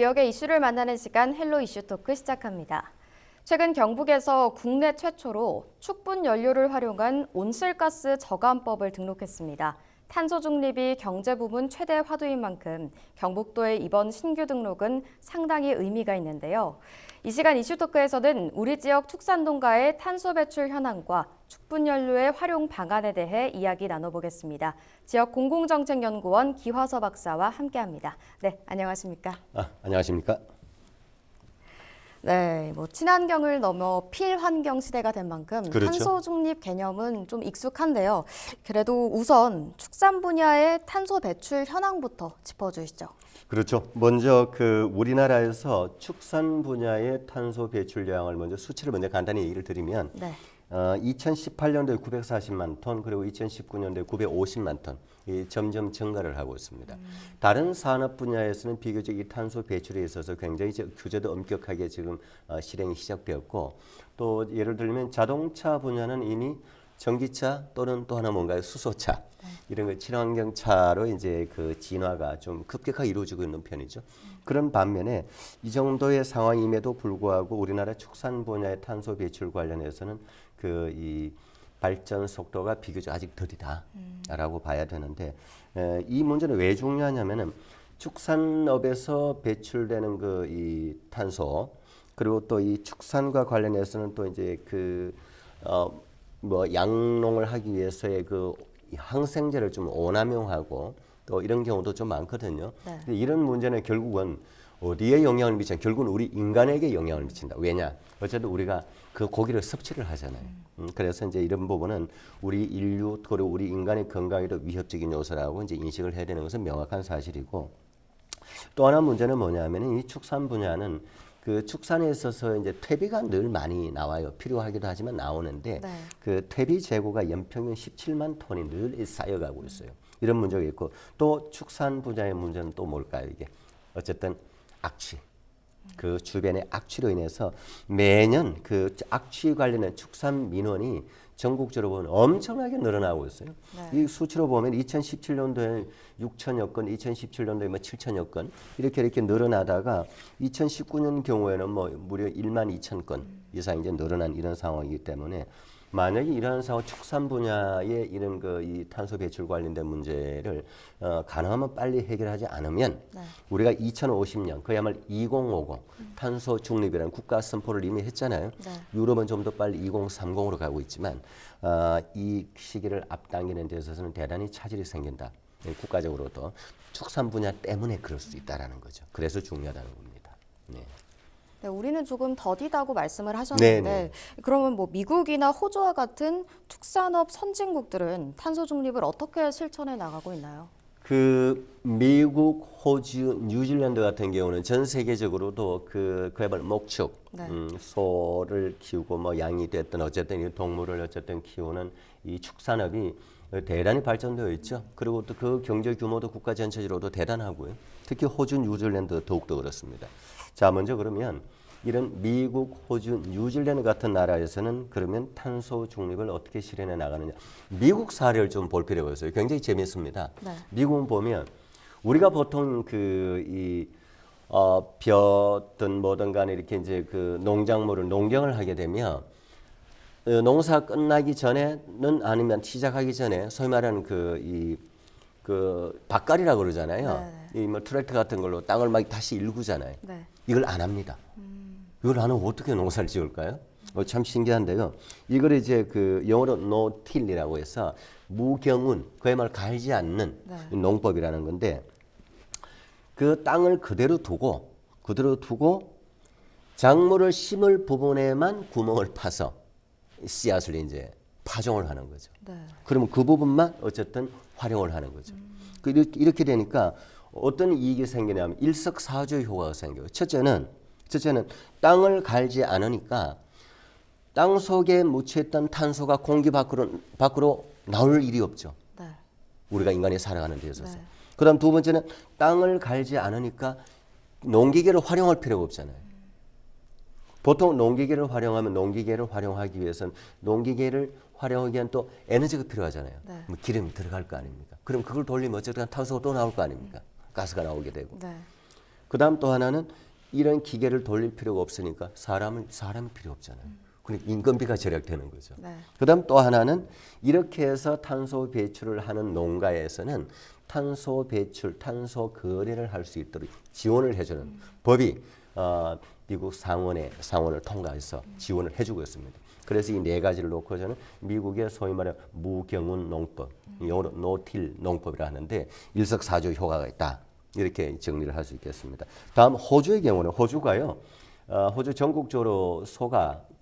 지역의 이슈를 만나는 시간 헬로 이슈 토크 시작합니다. 최근 경북에서 국내 최초로 축분 연료를 활용한 온실가스 저감법을 등록했습니다. 탄소 중립이 경제 부문 최대 화두인 만큼 경북도의 이번 신규 등록은 상당히 의미가 있는데요. 이 시간 이슈 토크에서는 우리 지역 축산농가의 탄소 배출 현황과 축분 연료의 활용 방안에 대해 이야기 나눠보겠습니다. 지역 공공정책연구원 기화서 박사와 함께합니다. 네, 안녕하십니까? 안녕하십니까? 네, 친환경을 넘어 필환경 시대가 된 만큼 그렇죠. 탄소 중립 개념은 좀 익숙한데요. 그래도 우선 축산 분야의 탄소 배출 현황부터 짚어주시죠. 그렇죠. 먼저 우리나라에서 축산 분야의 탄소 배출량을 먼저 수치를 먼저 간단히 얘기를 드리면 네. 2018년도에 940만 톤 그리고 2019년도에 950만 톤 점점 증가를 하고 있습니다. 다른 산업 분야에서는 비교적 이 탄소 배출에 있어서 굉장히 규제도 엄격하게 지금 실행이 시작되었고 또 예를 들면 자동차 분야는 이미 전기차 또는 또 하나 뭔가요 수소차 이런 거 친환경차로 이제 진화가 좀 급격하게 이루어지고 있는 편이죠. 그런 반면에 이 정도의 상황임에도 불구하고 우리나라 축산 분야의 탄소 배출 관련해서는 이 발전 속도가 비교적 아직 더디다라고 봐야 되는데 이 문제는 왜 중요하냐면은 축산업에서 배출되는 이 탄소 그리고 또 이 축산과 관련해서는 또 이제 양농을 하기 위해서의 항생제를 좀 오남용하고 또 이런 경우도 좀 많거든요. 네. 이런 문제는 결국은 어디에 영향을 미치냐? 결국은 우리 인간에게 영향을 미친다. 왜냐? 어쨌든 우리가 그 고기를 섭취를 하잖아요. 그래서 이제 이런 부분은 우리 인류 그리고 우리 인간의 건강에도 위협적인 요소라고 이제 인식을 해야 되는 것은 명확한 사실이고 또 하나 문제는 뭐냐면은 이 축산 분야는 축산에 있어서 이제 퇴비가 늘 많이 나와요. 필요하기도 하지만 나오는데 네. 퇴비 재고가 연평균 17만 톤이 늘 쌓여가고 있어요. 이런 문제가 있고 또 축산 분야의 문제는 또 뭘까요? 이게 어쨌든 악취. 주변의 악취로 인해서 매년 악취 관련된 축산 민원이 전국적으로 보면 엄청나게 늘어나고 있어요. 네. 이 수치로 보면 2017년도에 6천여 건, 2017년도에 7천여 건 이렇게 늘어나다가 2019년 경우에는 무려 1만 2천 건 이상 이제 늘어난 이런 상황이기 때문에 만약에 이러한 상황 축산 분야의 이런 이 탄소 배출 관련된 문제를 가능하면 빨리 해결하지 않으면 네. 우리가 2050년 그야말로 2050 탄소 중립이라는 국가 선포를 이미 했잖아요. 네. 유럽은 좀 더 빨리 2030으로 가고 있지만 이 시기를 앞당기는 데 있어서는 대단히 차질이 생긴다. 국가적으로도 축산 분야 때문에 그럴 수 있다라는 거죠. 그래서 중요하다는 겁니다. 네. 네, 우리는 조금 더디다고 말씀을 하셨는데 네네. 그러면 미국이나 호주와 같은 축산업 선진국들은 탄소 중립을 어떻게 실천해 나가고 있나요? 미국, 호주, 뉴질랜드 같은 경우는 전 세계적으로도 그야말로 목축, 네. 소를 키우고 양이 됐든 어쨌든 이 동물을 어쨌든 키우는 이 축산업이 대단히 발전되어 있죠. 그리고 또 그 경제 규모도 국가 전체적으로도 대단하고요. 특히 호주, 뉴질랜드 더욱더 그렇습니다. 자, 먼저 그러면 이런 미국, 호주, 뉴질랜드 같은 나라에서는 그러면 탄소 중립을 어떻게 실현해 나가느냐. 미국 사례를 좀 볼 필요가 있어요. 굉장히 재밌습니다. 네. 미국은 보면 우리가 보통 벼든 뭐든 간에 이렇게 이제 농작물을 농경을 하게 되면 농사 끝나기 전에는 아니면 시작하기 전에 소위 말하는 밭갈이라고 그러잖아요. 네. 이 트랙터 같은 걸로 땅을 막 다시 일구잖아요. 네. 이걸 안 합니다. 이걸 안 하면 어떻게 농사를 지을까요? 참 신기한데요. 이걸 이제 영어로 no-till이라고 해서 무경운, 그야말로 갈지 않는 네. 농법이라는 건데 그 땅을 그대로 두고 작물을 심을 부분에만 구멍을 파서 씨앗을 이제 파종을 하는 거죠. 네. 그러면 그 부분만 어쨌든 활용을 하는 거죠. 이렇게 되니까 어떤 이익이 생기냐면 일석사조의 효과가 생겨요. 첫째는 땅을 갈지 않으니까 땅 속에 묻혀있던 탄소가 공기 밖으로 나올 일이 없죠. 네. 우리가 인간이 살아가는 데 있어서. 네. 그다음 두 번째는 땅을 갈지 않으니까 농기계를 활용할 필요가 없잖아요. 보통 농기계를 활용하기 위해서는 농기계를 활용하기 위한 또 에너지가 필요하잖아요. 네. 기름이 들어갈 거 아닙니까? 그럼 그걸 돌리면 어쨌든 탄소가 또 나올 거 아닙니까? 가스가 나오게 되고. 네. 그다음 또 하나는 이런 기계를 돌릴 필요가 없으니까 사람이 필요 없잖아요. 그러니까 인건비가 절약되는 거죠. 네. 그다음 또 하나는 이렇게 해서 탄소 배출을 하는 농가에서는 탄소 배출, 탄소 거래를 할 수 있도록 지원을 해주는 법이 미국 상원을 통과해서 지원을 해주고 있습니다. 그래서 이 네 가지를 놓고 저는 미국의 소위 말해 무경운 농법, 영어로 노틸 농법이라 하는데 일석사조 효과가 있다. 이렇게 정리를 할 수 있겠습니다. 다음 호주의 경우는 호주가요. 호주 전국적으로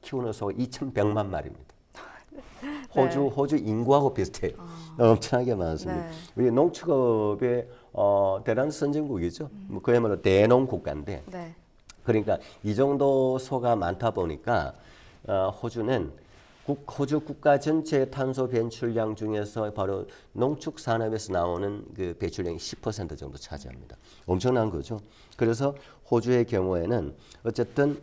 키우는 소가 2,100만 마리입니다. 호주 인구하고 비슷해요. 엄청나게 많습니다. 네. 우리 농축업의 대단한 선진국이죠. 뭐 그야말로 대농 국가인데 네. 그러니까 이 정도 소가 많다 보니까 호주는 호주 국가 전체 탄소 배출량 중에서 바로 농축 산업에서 나오는 그 배출량이 10% 정도 차지합니다. 엄청난 거죠. 그래서 호주의 경우에는 어쨌든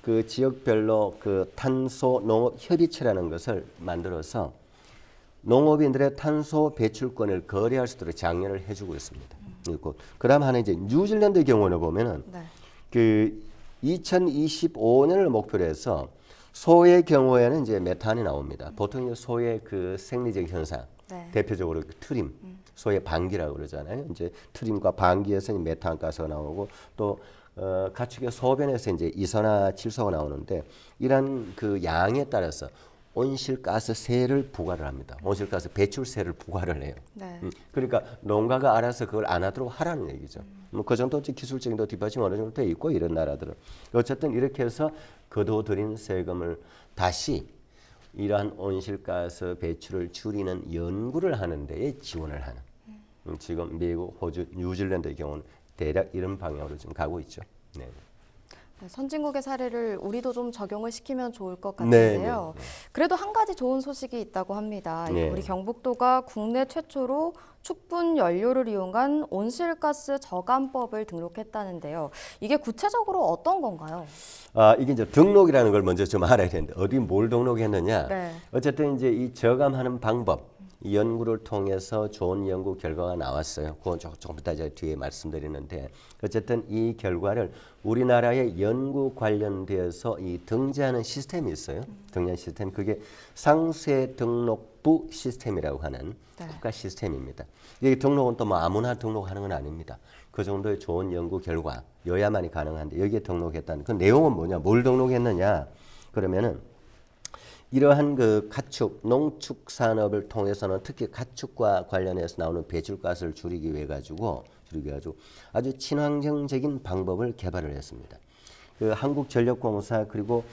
그 지역별로 그 탄소 농업 협의체라는 것을 만들어서 농업인들의 탄소 배출권을 거래할 수 있도록 장려를 해주고 있습니다. 그다음 하나 이제 뉴질랜드의 경우는 보면은 네. 그 2025년을 목표로 해서 소의 경우에는 이제 메탄이 나옵니다. 보통 소의 그 생리적 현상, 네. 대표적으로 그 트림, 소의 방귀라고 그러잖아요. 이제 트림과 방귀에서 메탄가스가 나오고 또 가축의 소변에서 이제 이산화질소가 나오는데 이런 그 양에 따라서 온실가스세를 부과를 합니다. 온실가스 배출세를 부과를 해요. 네. 그러니까 농가가 알아서 그걸 안 하도록 하라는 얘기죠. 뭐 그 정도 기술적인 뒷받침 어느 정도 돼 있고 이런 나라들은 어쨌든 이렇게 해서 거둬들인 세금을 다시 이러한 온실가스 배출을 줄이는 연구를 하는 데에 지원을 하는 지금 미국, 호주, 뉴질랜드의 경우는 대략 이런 방향으로 지금 가고 있죠. 네. 네, 선진국의 사례를 우리도 좀 적용을 시키면 좋을 것 네, 같은데요. 네, 네. 그래도 한 가지 좋은 소식이 있다고 합니다. 네. 우리 경북도가 국내 최초로 축분 연료를 이용한 온실가스 저감법을 등록했다는데요. 이게 구체적으로 어떤 건가요? 이게 이제 등록이라는 걸 먼저 좀 알아야 되는데 어디 뭘 등록했느냐? 네. 어쨌든 이제 이 저감하는 방법 이 연구를 통해서 좋은 연구 결과가 나왔어요. 그건 조금 이따 뒤에 말씀드리는데 어쨌든 이 결과를 우리나라의 연구 관련돼서 이 등재하는 시스템이 있어요. 등재하는 시스템 그게 상세 등록부 시스템이라고 하는 네. 국가 시스템입니다. 이 등록은 또 뭐 아무나 등록하는 건 아닙니다. 그 정도의 좋은 연구 결과여야만이 가능한데 여기에 등록했다는 그 내용은 뭐냐? 뭘 등록했느냐? 그러면은 이러한 그 가축, 농축 산업을 통해서는 특히 가축과 관련해서 나오는 배출가스를 줄이기 위해 가지고 아주 친환경적인 방법을 개발을 했습니다. 그 한국전력공사 그리고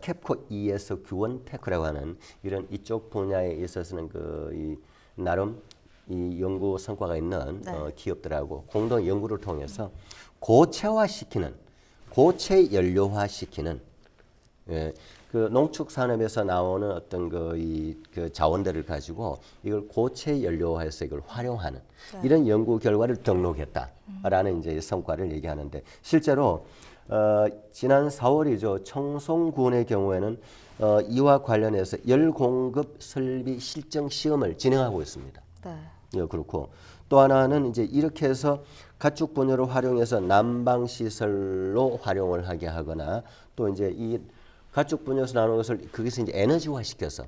캡코 ES 규원테크라고 하는 이런 이쪽 분야에 있어서는 이 나름 이 연구 성과가 있는 네. 기업들하고 공동 연구를 통해서 고체 연료화시키는 그 농축 산업에서 나오는 어떤 그 자원들을 가지고 이걸 고체 연료화해서 이걸 활용하는 네. 이런 연구 결과를 등록했다라는 이제 성과를 얘기하는데 실제로 지난 4월이죠. 청송군의 경우에는 이와 관련해서 열 공급 설비 실증 시험을 진행하고 있습니다. 네. 예, 그렇고 또 하나는 이제 이렇게 해서 가축 분열을 활용해서 난방 시설로 활용을 하게 하거나 또 이제 이 가축 분열에서 나오는 것을 거기서 이제 에너지화 시켜서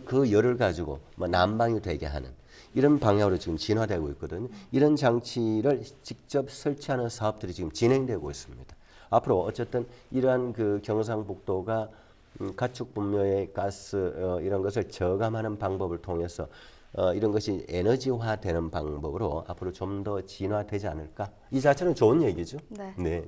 그 열을 가지고 뭐 난방이 되게 하는 이런 방향으로 지금 진화되고 있거든요. 이런 장치를 직접 설치하는 사업들이 지금 진행되고 있습니다. 앞으로 어쨌든 이러한 그 경상북도가 가축 분뇨의 가스 이런 것을 저감하는 방법을 통해서 이런 것이 에너지화되는 방법으로 앞으로 좀 더 진화되지 않을까? 이 자체는 좋은 얘기죠. 네. 네.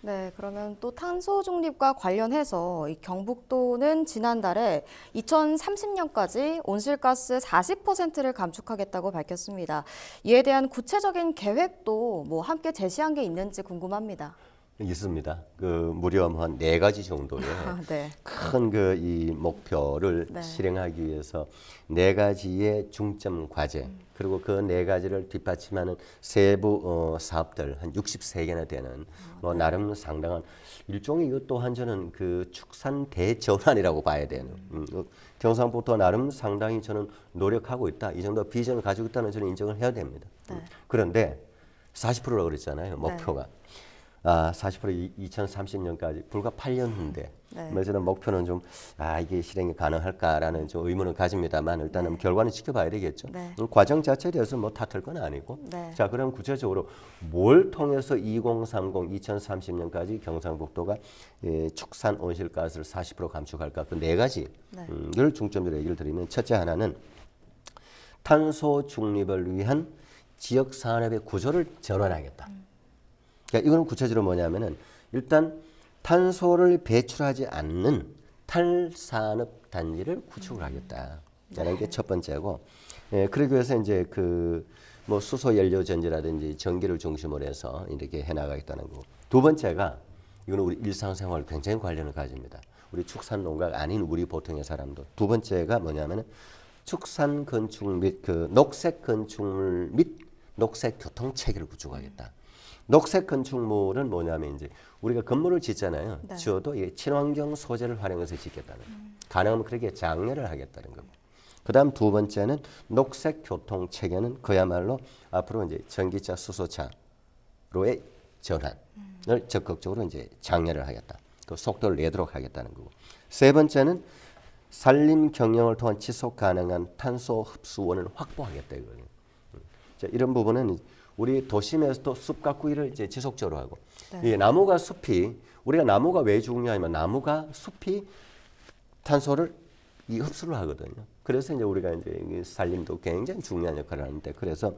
네, 그러면 또 탄소 중립과 관련해서 이 경북도는 지난달에 2030년까지 온실가스 40%를 감축하겠다고 밝혔습니다. 이에 대한 구체적인 계획도 뭐 함께 제시한 게 있는지 궁금합니다. 있습니다. 그 무려 한 4가지 정도의 네. 큰 그 이 목표를 네. 실행하기 위해서 4가지의 중점 과제 그리고 그 4가지를 뒷받침하는 세부 사업들 한 63개나 되는 뭐 나름 상당한 일종의 이것 또한 저는 그 축산 대전환이라고 봐야 되는 경상북도 나름 상당히 저는 노력하고 있다. 이 정도 비전을 가지고 있다는 저는 인정을 해야 됩니다. 네. 그런데 40%라고 그랬잖아요. 목표가. 40% 2030년까지 불과 8년 후인데 뭐 저는 목표는 좀 이게 실행이 가능할까라는 좀 의문을 가집니다만 일단은 결과는 지켜봐야 되겠죠. 과정 자체에 대해서 뭐 탓할 건 아니고. 자, 그럼 구체적으로 뭘 통해서 2030, 2030년까지 경상북도가 축산 온실가스를 40% 감축할까? 그 네 가지를 중점적으로 얘기를 드리면 첫째 하나는 탄소 중립을 위한 지역 산업의 구조를 전환하겠다. 그러니까 이거는 구체적으로 뭐냐면은 일단 탄소를 배출하지 않는 탈산업 단지를 구축을 하겠다라는 게 첫 번째고, 그러기 위해서 이제 그 뭐 수소 연료 전지라든지 전기를 중심으로 해서 이렇게 해나가겠다는 거고, 두 번째가 이거는 우리 일상생활 굉장히 관련을 가집니다. 우리 축산 농가가 아닌 우리 보통의 사람도. 두 번째가 뭐냐면은 축산 건축 및 그 녹색 건축물 및 녹색 교통 체계를 구축하겠다. 녹색 건축물은 뭐냐면 이제 우리가 건물을 짓잖아요. 지어도 이게 친환경 소재를 활용해서 짓겠다는 거예요. 가능하면 그렇게 장려를 하겠다는 거고. 그다음 두 번째는 녹색 교통 체계는 그야말로 앞으로 이제 전기차, 수소차로의 전환을 적극적으로 이제 장려를 하겠다. 그 속도를 내도록 하겠다는 거고. 세 번째는 산림 경영을 통한 지속 가능한 탄소 흡수원을 확보하겠다 이거예요. 자, 이런 부분은 우리 도심에서도 숲 가꾸기를 이제 지속적으로 하고, 이 나무가 숲이 우리가 나무가 왜 중요하냐면 나무가 숲이 탄소를 이 흡수를 하거든요. 그래서 이제 우리가 이제 이 산림도 굉장히 중요한 역할을 하는데, 그래서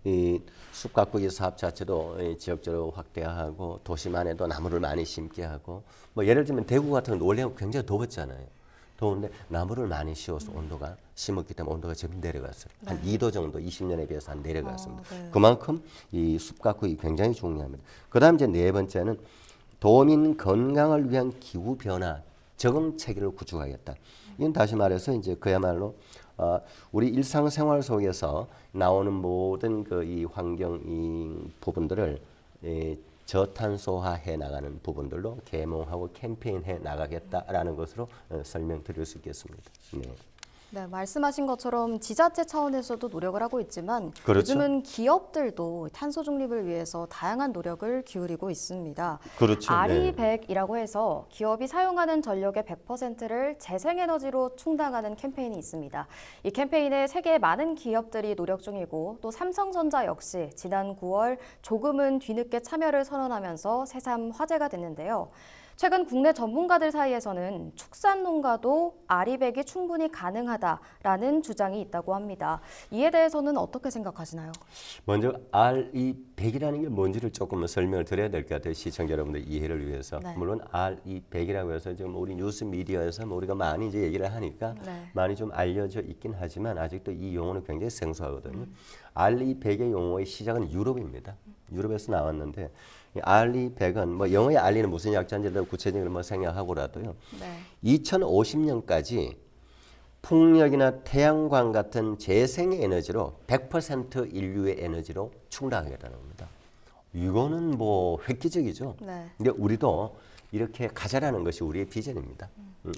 이 숲 가꾸기 사업 자체도 지역적으로 확대하고 도심 안에도 나무를 많이 심게 하고, 뭐 예를 들면 대구 같은 경우 원래 굉장히 더웠잖아요. 더운데 나무를 많이 씌워서 온도가 심었기 때문에 온도가 좀 내려갔어요. 한 2도 정도 20년에 비해서 한 내려갔습니다. 그만큼 이 숲 가꾸기 굉장히 중요합니다. 그다음 이제 네 번째는 도민 건강을 위한 기후 변화 적응 체계를 구축하겠다. 이건 다시 말해서 이제 그야말로 우리 일상생활 속에서 나오는 모든 그 이 환경 이 부분들을 저탄소화해 나가는 부분들로 계몽하고 캠페인해 나가겠다라는 것으로 설명드릴 수 있겠습니다. 네, 말씀하신 것처럼 지자체 차원에서도 노력을 하고 있지만 그렇죠. 요즘은 기업들도 탄소 중립을 위해서 다양한 노력을 기울이고 있습니다. 그렇죠. RE100이라고 해서 기업이 사용하는 전력의 100%를 재생에너지로 충당하는 캠페인이 있습니다. 이 캠페인에 세계의 많은 기업들이 노력 중이고 또 삼성전자 역시 지난 9월 조금은 뒤늦게 참여를 선언하면서 새삼 화제가 됐는데요. 최근 국내 전문가들 사이에서는 축산 농가도 RE100이 충분히 가능하다라는 주장이 있다고 합니다. 이에 대해서는 어떻게 생각하시나요? 먼저 RE100이라는 게 뭔지를 조금 설명을 드려야 될 것 같아요. 시청자 여러분들 이해를 위해서. 물론 RE100이라고 해서 지금 우리 뉴스 미디어에서 뭐 우리가 많이 이제 얘기를 하니까 많이 좀 알려져 있긴 하지만 아직도 이 용어는 굉장히 생소하거든요. RE100의 용어의 시작은 유럽입니다. 유럽에서 나왔는데 RE100은 뭐 영어의 RE는 무슨 약자인지를 구체적으로 뭐 생략하고라도요. 2050년까지 풍력이나 태양광 같은 재생 에너지로 100% 인류의 에너지로 충당하겠다는 겁니다. 이거는 뭐 획기적이죠. 근데 우리도 이렇게 가자라는 것이 우리의 비전입니다.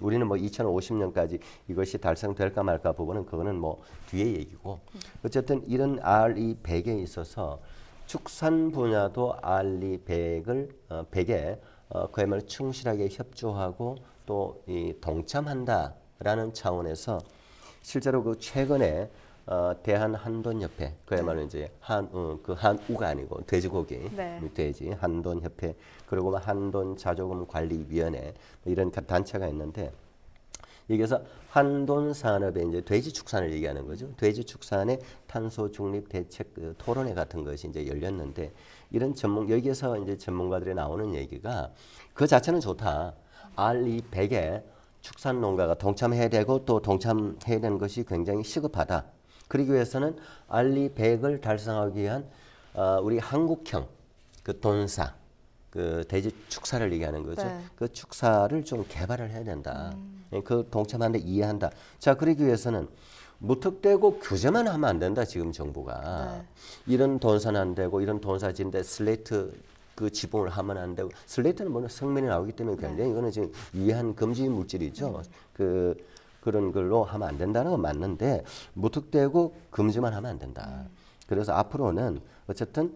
우리는 뭐 2050년까지 이것이 달성될까 말까 부분은 그거는 뭐 뒤의 얘기고, 어쨌든 이런 RE100에 있어서 축산 분야도 RE100에 그야말로 충실하게 협조하고 또 이 동참한다라는 차원에서 실제로 그 최근에 대한한돈협회, 그야말로 이제 그 한우가 아니고 돼지고기, 돼지 한돈협회, 그리고 뭐 한돈자조금관리위원회 이런 단체가 있는데, 여기서 한돈 산업에 이제 돼지 축산을 얘기하는 거죠. 돼지 축산의 탄소 중립 대책 토론회 같은 것이 이제 열렸는데, 이런 여기에서 이제 전문가들이 나오는 얘기가 그 자체는 좋다. RE100에 축산 농가가 동참해야 되고 또 동참해야 되는 것이 굉장히 시급하다. 그러기 위해서는 RE100을 달성하기 위한 우리 한국형 그 돈사, 그 돼지 축사를 얘기하는 거죠. 그 축사를 좀 개발을 해야 된다. 그 동참하는데 이해한다. 자, 그러기 위해서는 무턱대고 규제만 하면 안 된다. 지금 정부가 이런 돈사는 안 되고 이런 돈사진데 슬레이트 그 지붕을 하면 안 되고, 슬레이트는 뭐 성면이 나오기 때문에 굉장히 이거는 지금 위한 금지 물질이죠. 그런 걸로 하면 안 된다는 건 맞는데 무턱대고 금지만 하면 안 된다. 그래서 앞으로는 어쨌든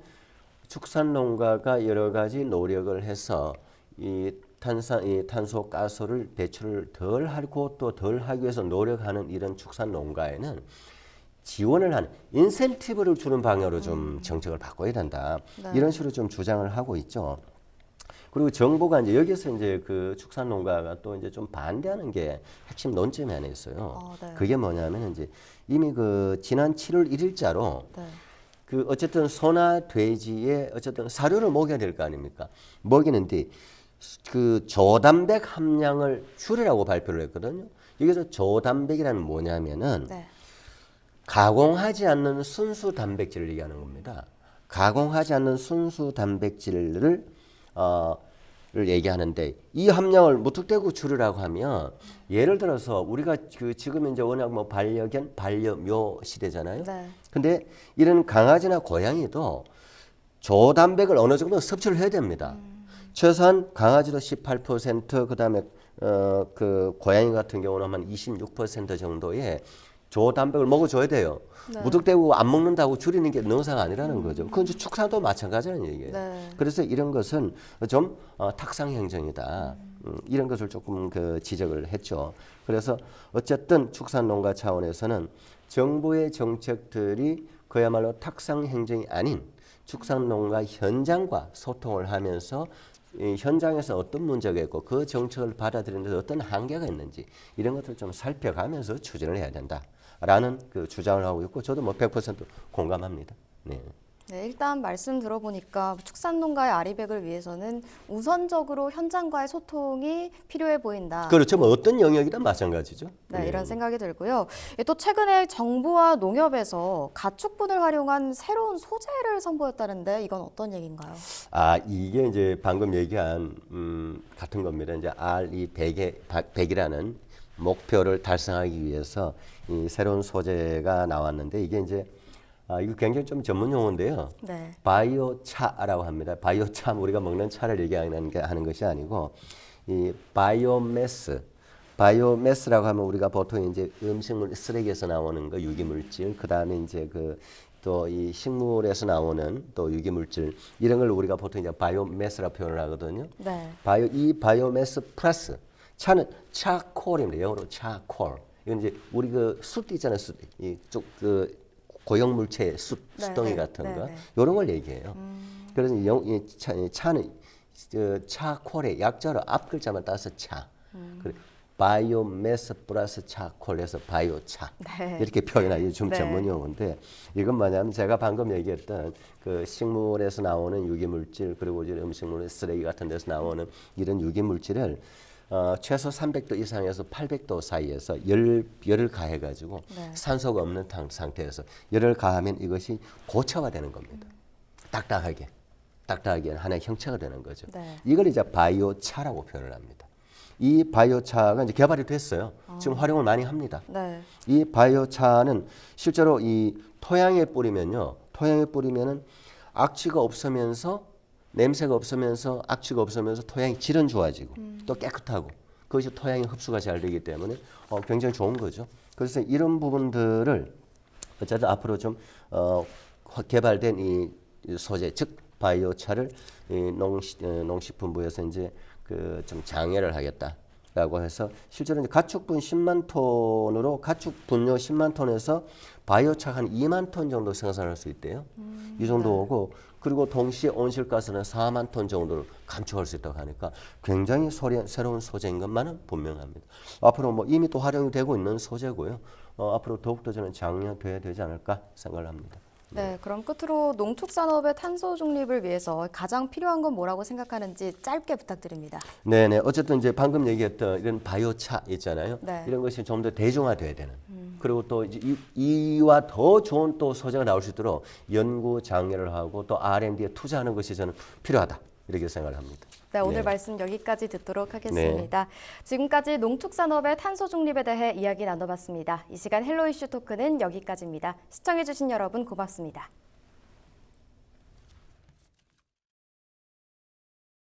축산농가가 여러 가지 노력을 해서 이 탄소 가스를 배출을 덜 하고 또 덜 하기 위해서 노력하는 이런 축산농가에는 지원을 하는 인센티브를 주는 방향으로 좀 정책을 바꿔야 된다. 네. 이런 식으로 좀 주장을 하고 있죠. 그리고 정부가 이제 여기서 이제 그 축산농가가 또 이제 좀 반대하는 게 핵심 논점이 하나 있어요. 네. 그게 뭐냐면 이제 이미 그 지난 7월 1일자로 네. 그 어쨌든 소나 돼지의 어쨌든 사료를 먹여야 될 거 아닙니까? 먹이는데 그 저단백 함량을 줄이라고 발표를 했거든요. 여기서 저단백이라는 뭐냐면은 네. 가공하지 않는 순수 단백질을 얘기하는 겁니다. 가공하지 않는 순수 단백질을 를 얘기하는데 이 함량을 무턱대고 줄이라고 하면 예를 들어서 우리가 그 지금 이제 워낙 뭐 반려견, 반려묘 시대잖아요. 네. 근데 이런 강아지나 고양이도 저단백을 어느 정도 섭취를 해야 됩니다. 최소한 강아지도 18%, 그다음에 그 고양이 같은 경우는 한 26% 정도의 저단백을 먹어줘야 돼요. 네. 무턱대고 안 먹는다고 줄이는 게 능사가 아니라는 거죠. 그건 이제 축산도 마찬가지라는 얘기예요. 네. 그래서 이런 것은 좀 탁상 행정이다. 이런 것을 조금 그 지적을 했죠. 그래서 어쨌든 축산농가 차원에서는 정부의 정책들이 그야말로 탁상 행정이 아닌 축산농가 현장과 소통을 하면서 이 현장에서 어떤 문제가 있고 그 정책을 받아들이는 데 어떤 한계가 있는지 이런 것들을 좀 살펴가면서 추진을 해야 된다라는 그 주장을 하고 있고 저도 뭐 100% 공감합니다. 네. 네, 일단 말씀 들어보니까 축산농가의 아리백을 위해서는 우선적으로 현장과의 소통이 필요해 보인다. 그렇죠. 뭐 어떤 영역이든 마찬가지죠. 네, 이런 생각이 들고요. 또 최근에 정부와 농협에서 가축분을 활용한 새로운 소재를 선보였다는데 이건 어떤 얘기인가요? 아, 이게 이제 방금 얘기한 같은 겁니다. 이제 RE100이라는 목표를 달성하기 위해서 이 새로운 소재가 나왔는데 이게 이제 이거 굉장히 좀 전문 용어인데요. 네. 바이오차라고 합니다. 바이오차 우리가 먹는 차를 얘기하는 것이 아니고 이 바이오매스라고 하면 우리가 보통 이제 음식물 쓰레기에서 나오는 거 유기물질, 그다음에 이제 그 또 이 식물에서 나오는 또 유기물질 이런 걸 우리가 보통 이제 바이오매스라고 표현을 하거든요. 네. 이 바이오매스 플러스 차는 차콜입니다. 영어로 차콜. 이건 이제 우리 그 숯 있잖아요. 숯. 이쪽 그 고형물체 수덩이 네, 같은 네, 거 네. 이런 걸 얘기해요. 그래서 차는 차콜의 약자로 앞 글자만 따서 차. 그래, 바이오매스 플러스 차콜에서 바이오차 네. 이렇게 표현하기 좀 네. 전문 용어인데 이건 뭐냐면 제가 방금 얘기했던 그 식물에서 나오는 유기물질 그리고 이제 음식물 쓰레기 같은 데서 나오는 이런 유기물질을 최소 300도 이상에서 800도 사이에서 열을 가해가지고 네. 산소가 없는 상태에서 열을 가하면 이것이 고체화되는 겁니다. 딱딱하게 하나의 형체가 되는 거죠. 네. 이걸 이제 바이오차라고 표현을 합니다. 이 바이오차가 이제 개발이 됐어요. 지금 활용을 많이 합니다. 네. 이 바이오차는 실제로 이 토양에 뿌리면은 악취가 없으면서 냄새가 없으면서 악취가 없으면서 토양이 질은 좋아지고 또 깨끗하고 그것이 토양에 흡수가 잘 되기 때문에 굉장히 좋은 거죠. 그래서 이런 부분들을 어쨌든 앞으로 좀 개발된 이 소재 즉 바이오차를 이 농식품부에서 이제 그 좀 장려를 하겠다라고 해서 실제로 이제 가축분 10만 톤으로 가축 분뇨 10만 톤에서 바이오차 한 2만 톤 정도 생산할 수 있대요. 이 정도 오고 그리고 동시에 온실가스는 4만 톤 정도를 감축할 수 있다고 하니까 굉장히 새로운 소재인 것만은 분명합니다. 앞으로 뭐 이미 또 활용이 되고 있는 소재고요. 앞으로 더욱더 저는 장려돼야 되지 않을까 생각을 합니다. 네, 그럼 끝으로 농축산업의 탄소 중립을 위해서 가장 필요한 건 뭐라고 생각하는지 짧게 부탁드립니다. 네네. 어쨌든 이제 방금 얘기했던 이런 바이오차 있잖아요. 네. 이런 것이 좀 더 대중화돼야 되는. 그리고 또 이제 이와 더 좋은 또 소재가 나올 수 있도록 연구 장려를 하고 또 R&D에 투자하는 것이 저는 필요하다. 이렇게 생각을 합니다. 네, 오늘 네. 말씀 여기까지 듣도록 하겠습니다. 지금까지 농축산업의 탄소 중립에 대해 이야기 나눠봤습니다. 이 시간 헬로 이슈 토크는 여기까지입니다. 시청해주신 여러분 고맙습니다.